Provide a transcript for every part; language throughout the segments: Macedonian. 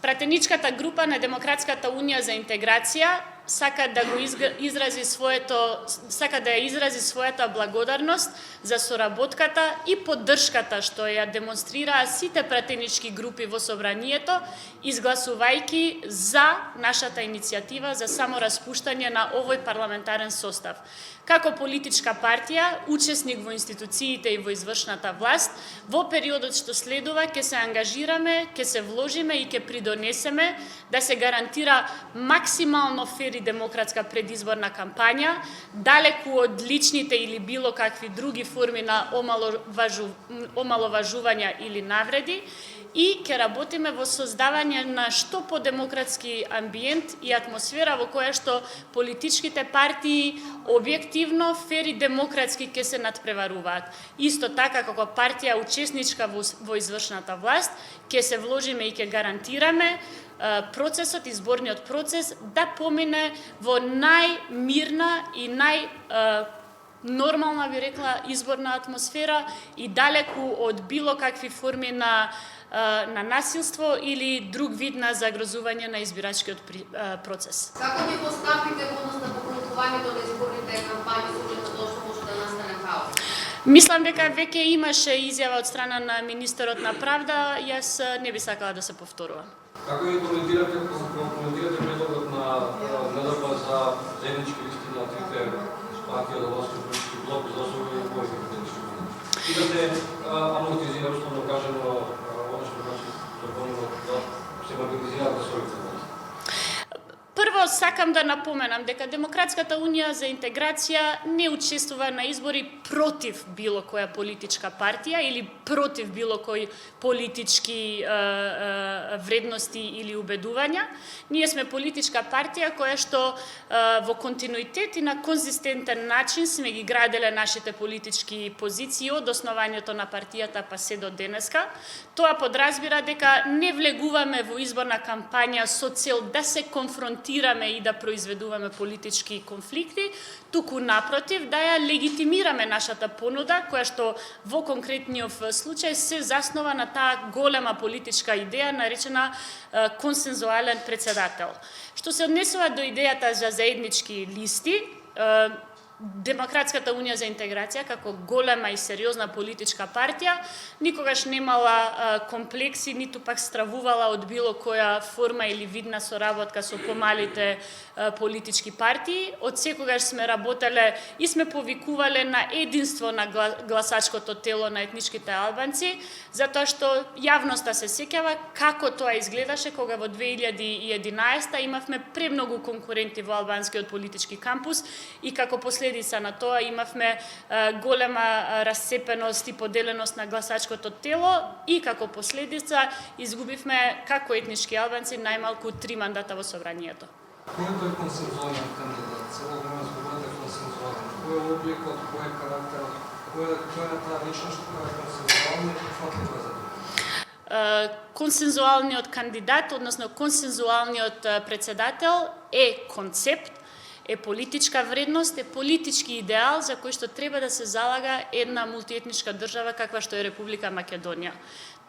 Пратеничката група на Демократската унија за интеграција сака да изрази својата благодарност за соработката и поддршката што ја демонстрираа сите пратенички групи во собранието, изгласувајќи за нашата иницијатива за самораспуштање на овој парламентарен состав. Како политичка партија, учесник во институциите и во извршната власт, во периодот што следува ќе се ангажираме, ќе се вложиме и ќе придонесеме да се гарантира максимално фер и демократска предизборна кампања, далеку од личните или било какви други форми на омаловажувања или навреди, и ќе работиме во создавање на што подемократски амбиент и атмосфера во која што политичките партии објективно, фер и демократски ќе се надпреваруваат. Исто така како партија учесничка во извршната власт, ќе се вложиме и ќе гарантираме процесот, изборниот процес да помине во најмирна и нормална, би рекла, изборна атмосфера и далеку од било какви форми на насилство или друг вид на загрозување на избирачкиот процес. Како ќе постапите во однос на покрутувањето на изборните кампањи со оглед на тоа што може да настане хаос? Мислам дека веќе имаше изјава од страна на министерот на правда, јас не би сакала да се повторува. Како ја коментирате предлогот на НДП за заеднички листи на трите партии од властен политички блок за освојување на повеќе пратенички групи? И да се амортизира, условно кажано, се мобилизираат да своите власти? Прво, сакам да напоменам дека Демократската унија за интеграција не учествува на избори против било која политичка партија или против било кои политички вредности или убедувања. Ние сме политичка партија која што во континуитет и на конзистентен начин сме ги граделе нашите политички позиции од основањето на партијата па се до денеска. Тоа подразбира дека не влегуваме во изборна кампања со цел да се конфронтираме и да произведуваме политички конфликти, туку напротив да ја легитимираме нашата понуда, која што во конкретниот случај се заснова на таа голема политичка идеја наречена консензуален председател. Што се однесува до идејата за заеднички листи, Демократската унија за интеграција како голема и сериозна политичка партија никогаш немала комплекси, ниту пак стравувала од било која форма или вид на соработка со помалите политички партии. Од секогаш сме работеле и сме повикувале на единство на гласачкото тело на етничките албанци, затоа што јавноста се сеќава како тоа изгледаше кога во 2011 имавме премногу конкуренти во албанскиот политички кампус и како последица на тоа имавме голема расцепеност и поделеност на гласачкото тело и како последица изгубивме како етнички албанци најмалку 3 мандата во собранието. Кој е консензуален кандидат? Цело време зборувате консензуален. Кој е обликот, кој е карактерот, кој е таа личност која е консензуална и прифатлива за други? Консензуалниот кандидат, односно консензуалниот председател е концепт, е политичка вредност, е политички идеал за кој што треба да се залага една мултиетничка држава каква што е Република Македонија.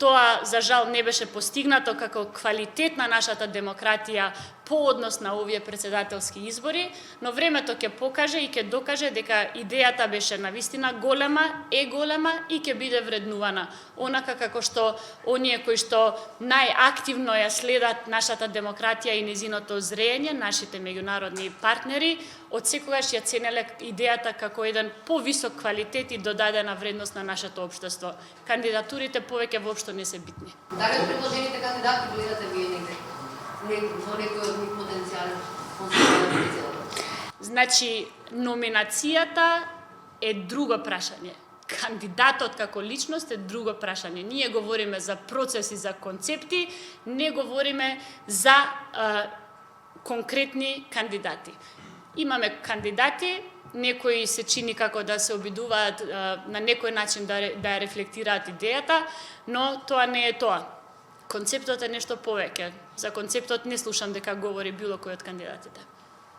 Тоа, за жал, не беше постигнато како квалитет на нашата демократија по однос на овие председателски избори, но времето ќе покаже и ќе докаже дека идејата беше навистина голема, е голема и ќе биде вреднувана. Онака како што оние кои што најактивно ја следат нашата демократија и незиното зрење, нашите меѓународни партнери, од секогаш ја ценеле идејата како еден повисок квалитет и додадена вредност на нашето општество. Кандидатурите повеќе воопшто не се битни. Дали од предложените кандидати гледате вие негде? Во некој од нив потенцијален консензуален председател? Значи, номинацијата е друго прашање. Кандидатот како личност е друго прашање. Ние говориме за процеси, за концепти, не говориме за конкретни кандидати. Имаме кандидати, некои се чини како да се обидуваат на некој начин да ја рефлектираат идејата, но тоа не е тоа. Концептот е нешто повеќе. За концептот не слушам дека говори било кој од кандидатите.